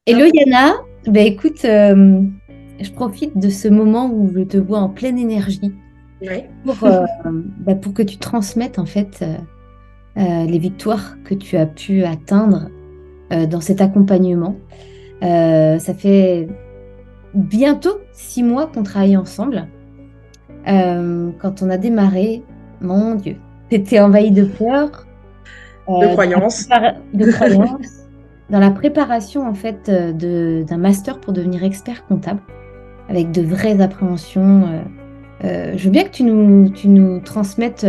Hello Yana, écoute, je profite de ce moment où je te vois en pleine énergie Oui. pour, pour que tu transmettes en fait les victoires que tu as pu atteindre dans cet accompagnement. Ça fait bientôt 6 mois qu'on travaille ensemble. Quand on a démarré, mon Dieu, tu étais envahie de peur, De croyance. de croyances, dans la préparation en fait d'un master pour devenir expert comptable, avec de vraies appréhensions. Je veux bien que tu nous transmettes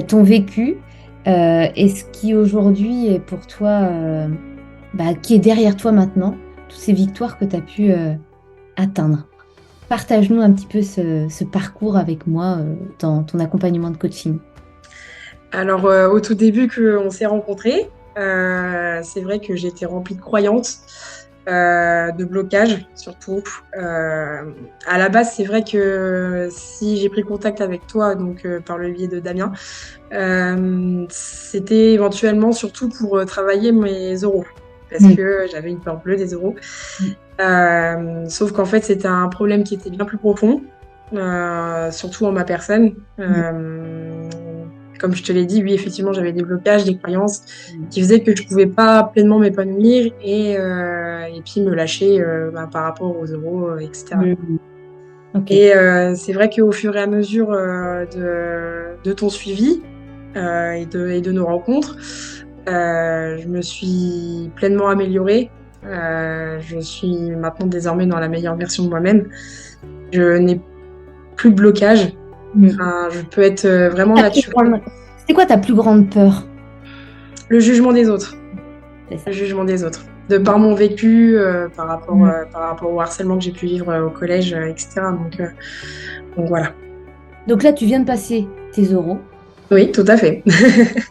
ton vécu et ce qui aujourd'hui est pour toi, qui est derrière toi maintenant, toutes ces victoires que tu as pu atteindre. Partage-nous un petit peu ce parcours avec moi dans ton accompagnement de coaching. Alors, au tout début qu'on s'est rencontrés, c'est vrai que j'étais remplie de croyances, de blocages surtout. À la base, c'est vrai que si j'ai pris contact avec toi, donc par le biais de Damien, c'était éventuellement surtout pour travailler mes euros, parce Mm. que j'avais une peur bleue des euros. Mm. Sauf qu'en fait, c'était un problème qui était bien plus profond, surtout en ma personne. Comme je te l'ai dit, oui, effectivement, j'avais des blocages, des croyances Mm. qui faisaient que je pouvais pas pleinement m'épanouir et puis me lâcher par rapport aux euros, etc. Mm. Ok. Et c'est vrai qu'au fur et à mesure de ton suivi et de nos rencontres, je me suis pleinement améliorée. Je suis maintenant désormais dans la meilleure version de moi-même. Je n'ai plus de blocage. Mm. Enfin, je peux être vraiment Ta plus naturelle. grande- C'était quoi ta plus grande peur? Le jugement des autres. C'est Le ça. jugement des autres. De par mon vécu, Mm. par rapport au harcèlement que j'ai pu vivre au collège, etc. Donc voilà. Donc là, tu viens de passer tes euros. Oui, tout à fait.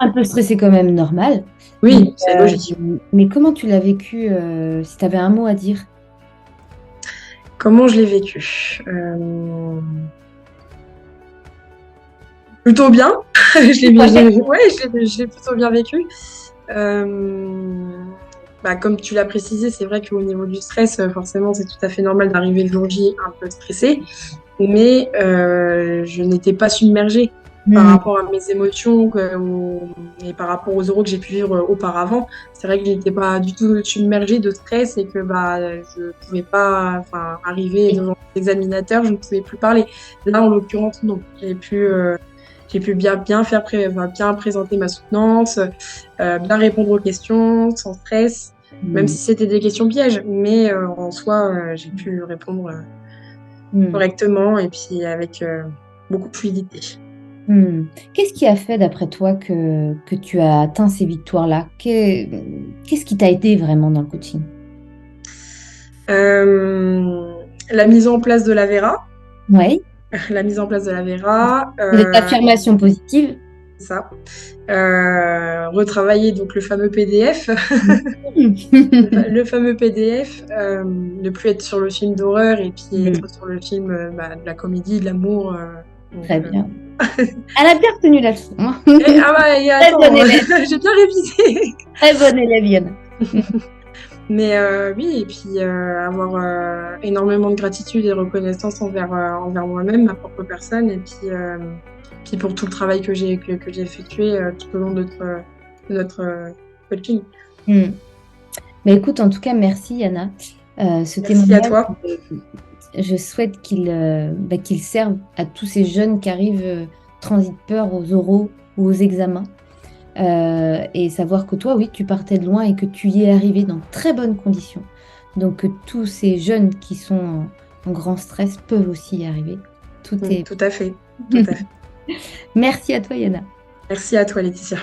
Un peu stressé quand même, normal. Mais, Oui, c'est euh, logique. mais comment tu l'as vécu si tu avais un mot à dire? Comment je l'ai vécu? Plutôt bien. Ouais. Ouais, je l'ai plutôt bien vécu. Euh, Comme tu l'as précisé, c'est vrai qu'au niveau du stress, forcément, c'est tout à fait normal d'arriver le jour J un peu stressé, mais je n'étais pas submergée par Hmm. rapport à mes émotions et par rapport aux euros que j'ai pu vivre auparavant. C'est vrai que je n'étais pas du tout submergée de stress et que je pouvais pas, enfin, arriver devant l'examinateur, je ne pouvais plus parler. Là, en l'occurrence, non. J'ai pu bien présenter ma soutenance, bien répondre aux questions sans stress, même Hmm. si c'était des questions pièges. Mais en soi, j'ai pu répondre Hmm. correctement et puis avec beaucoup de fluidité. Hmm. Qu'est-ce qui a fait, d'après toi, que tu as atteint ces victoires-là? Qu'est-ce qui t'a aidé vraiment dans le coaching? Euh, la mise en place de la Vera, Oui. la mise en place de la Vera, Des affirmations positives. c'est ça. Retravailler donc le fameux PDF, le fameux PDF, ne plus être sur le film d'horreur et puis Hmm. être sur le film de la comédie, de l'amour. Donc, Très bien. Elle a bien retenu la leçon, hein. Ah bah, et Très bonne attends, élève. j'ai bien révisé. Très bonne élève, Yana. Mais oui, et puis avoir énormément de gratitude et reconnaissance envers moi-même, ma propre personne, et puis pour tout le travail que j'ai effectué tout au long de notre coaching. Hmm. Mais écoute, en tout cas, merci Yana. Ce Merci à témoignage, toi. je souhaite qu'il serve à tous ces jeunes qui arrivent transit peur aux oraux ou aux examens. Et savoir que toi, oui, tu partais de loin et que tu y es arrivé dans de très bonnes conditions. Donc que tous ces jeunes qui sont en grand stress peuvent aussi y arriver. Tout est... Tout à fait, tout à fait. Merci à toi, Yana. Merci à toi, Laetitia.